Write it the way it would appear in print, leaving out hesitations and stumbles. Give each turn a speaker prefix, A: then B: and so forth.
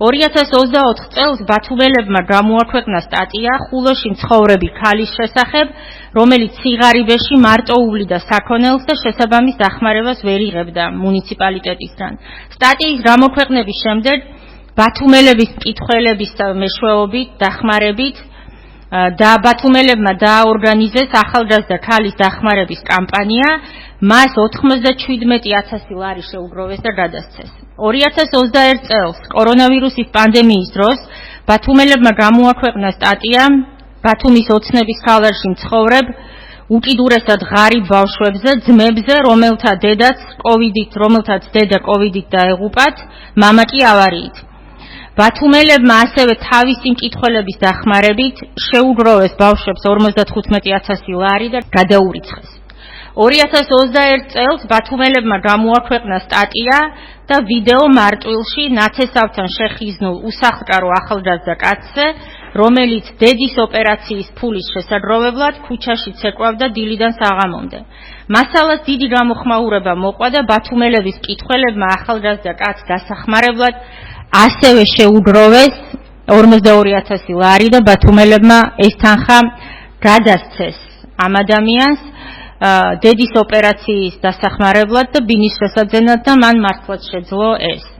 A: 2024 წელს ბათუმელებმა გამოაქვეყნა სტატია ხულოში მცხოვრები ქალის შესახებ, რომელიც სიღარიბეში მარტოული და საქონელს და შესაბამის დახმარებას ვერ იღებდა მუნიციპალიტეტისგან. სტატიის გამოქვეყნების შემდეგ ბათუმელების მკითხველების მეშვეობით, დახმარებით და ბათუმელებმა დააორგანიზეს ახალგაზრდა ქალის დახმარების კამპანია, მას 97,000 ლარი შეუგროვეს და გადასცეს. 2021 წელს კორონავირუსის პანდემიის დროს ბათუმელებმა გამოაქვეყნა სტატია ბათუმის ოცნების ქალაქში მცხოვრებ უკიდურესად ღარიბ ბავშვებზე, ძმებზე, რომელთაც დედა კოვიდით დაეღუპათ, მამა კი ავარიით. ბათუმელებმა ასევე თავისი მკითხველების დახმარებით შეუგროვეს ბავშვებს 55,000 ლარი და გადაურიცხეს. 2021 წელს ბათუმელებმა გამოაქვეყნა სტატია და ვიდეო მარტვილში ნათესავთან შეხიზნულ უსახლკარო ახალგაზრდა კაცზე, რომელიც დედის ოპერაციის ფულის შესაგროვებლად ქუჩაში ცეკვავდა დილიდან საღამომდე. მასალას დიდი გამოხმაურება მოყვა და ბათუმელების მკითხველებმა ახალგაზრდა კაცს დასახმარებლად ასევე შეუგროვეს 42,000 ლარი და ბათუმელებმა ეს თანხა გადასცეს ამ ადამიანს დედის ოპერაციის დასახმარებლად და ბინის შესაძენად და მან მართლაც შეძლო ეს.